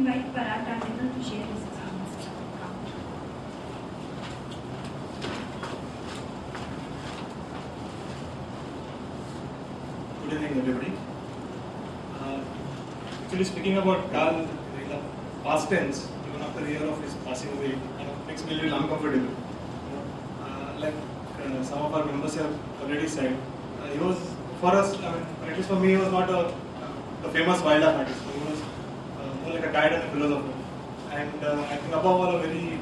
invite Parag Tandikar to share his experience. Good evening, everybody. Actually, speaking about Carl in the past tense, even after a year of his passing away, makes me a little uncomfortable. Some of our members have already said, he was, for us, at least for me, he was not a famous wildlife artist. He was more like a guide and a philosopher. And I think above all, a very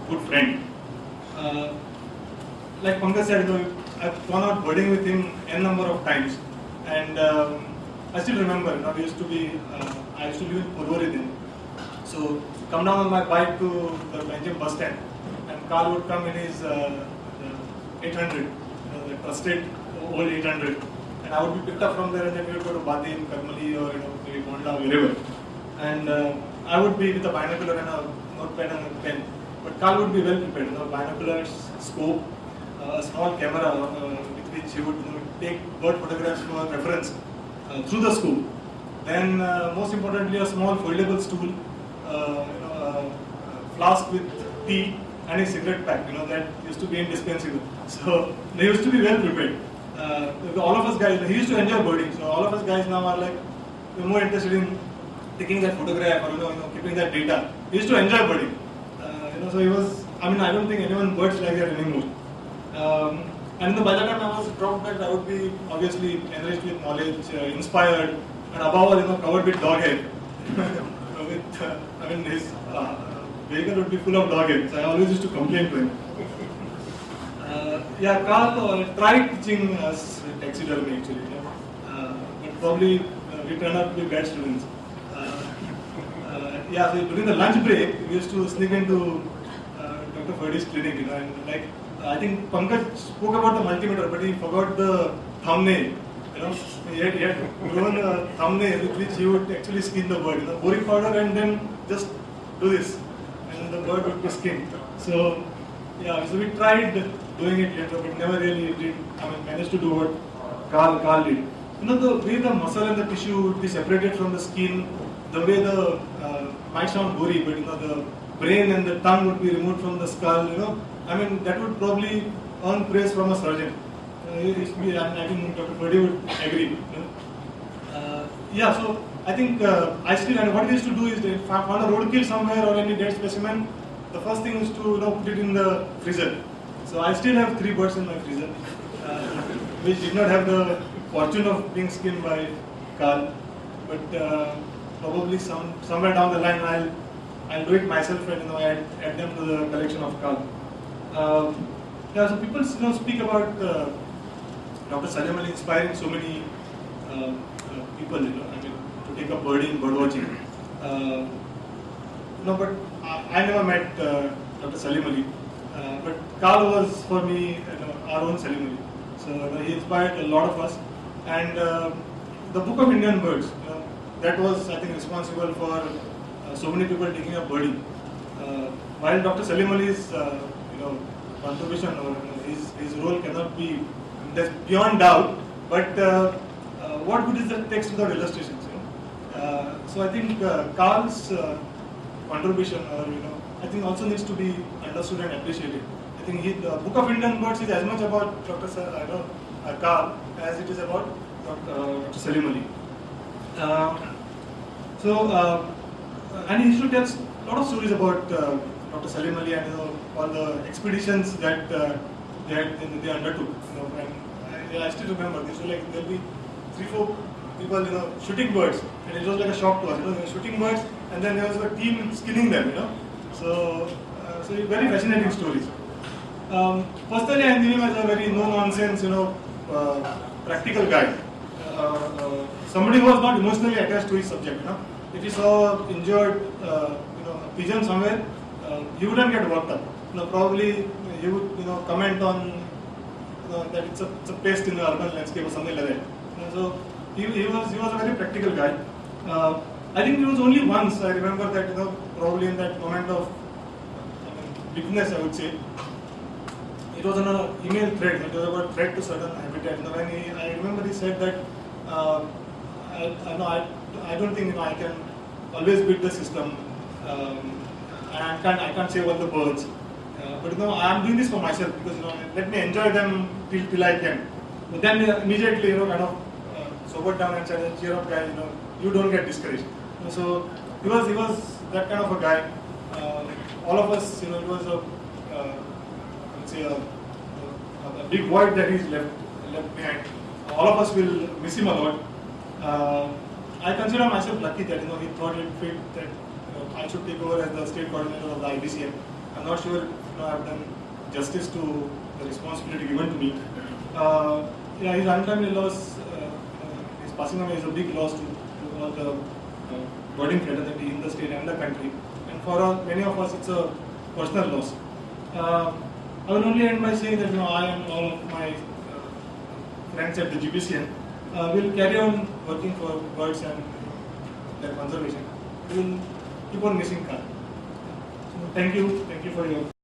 good friend. Like Pankaj said, I've gone out birding with him n number of times. And I still remember, I used to live in Purvari then. So, come down on my bike to the Benjamin bus stand, and Carl would come in his 800, the trusted old 800, and I would be picked up from there, and then we would go to Badim, Karmali, or maybe Mondla, wherever. And I would be with a binocular and a notepad and a pen, but Carl would be well prepared. Binoculars, scope, a small camera with which he would take bird photographs for reference through the scope. Then, most importantly, a small foldable stool, a flask with tea, and a cigarette pack. That used to be indispensable. So they used to be well prepared. All of us guys, he used to enjoy birding. So all of us guys now are like more interested in taking that photograph or keeping that data. He used to enjoy birding. So he was. I don't think anyone birds like that anymore. And by the time I was dropped back, I would be obviously enriched with knowledge, inspired, and above all, covered with dog hair. His vehicle would be full of dog hair. So I always used to complain to him. Carl tried teaching us taxidermy actually, but probably we turned out to be bad students. So during the lunch break, we used to sneak into Dr. Ferdy's clinic, and I think Pankaj spoke about the multimeter, but he forgot the thumbnail. He had grown a thumbnail with which he would actually skin the bird, boric powder, and then just do this, and the bird would be skinned. So we tried doing it later, but never really did. Managed to do what Carl did. The way the muscle and the tissue would be separated from the skin, the way the might sound gory, but the brain and the tongue would be removed from the skull. That would probably earn praise from a surgeon. I think Dr. Ferdy would agree. So I think I still, and what we used to do is, if I found a roadkill somewhere or any dead specimen, the first thing is to put it in the freezer. So I still have 3 birds in my freezer, which did not have the fortune of being skinned by Carl, but probably somewhere down the line I'll do it myself and add them to the collection of Carl. So people speak about Dr. Salim Ali inspiring so many people, to take up birding, birdwatching. But I never met Dr. Salim Ali. But Carl was for me our own Salim Ali. So he inspired a lot of us. And the Book of Indian Birds, that was, I think, responsible for so many people taking up birding. While Dr. Salim Ali's contribution or his role cannot be, that's beyond doubt, but what good is the text without illustrations? So I think Carl's contribution, I think also needs to be understood and appreciated. I think the Book of Indian Birds is as much about Dr. Carl as it is about Dr. Salim Ali. And he used to tell a lot of stories about Dr. Salim Ali and all the expeditions that they undertook. And I still remember this was there'll be 3-4 people shooting birds, and it was like a shock to us. They were shooting birds, and then there was a team skinning them. So very fascinating stories. Personally, I knew him as a very no-nonsense, practical guy. Somebody who was not emotionally attached to his subject. If he saw injured, a pigeon somewhere, he wouldn't get worked up. Probably he would, comment on that it's a pest in the urban landscape or something like that. So he was a very practical guy. I think it was only once I remember that probably in that moment of weakness, I would say. It was on an email thread. It was about threat to certain habitat. I remember he said that I don't think I can always beat the system. And I can't save all the birds. But I am doing this for myself because let me enjoy them till I can. But then immediately kind of sobered down and said, cheer up, guy. You don't get discouraged. So he was that kind of a guy. All of us, it was let's say a big void that he's left behind. All of us will miss him a lot. I consider myself lucky that he thought it fit that I should take over as the state coordinator of the IBCM. I'm not sure I've done justice to the responsibility given to me. His untimely loss, his passing away is a big loss to all the birding fraternity in the state and the country. And for many of us, it's a personal loss. I will only end by saying that I and all of my friends at the GBCN will carry on working for birds and their conservation. We will keep on missing Khan. So thank you for your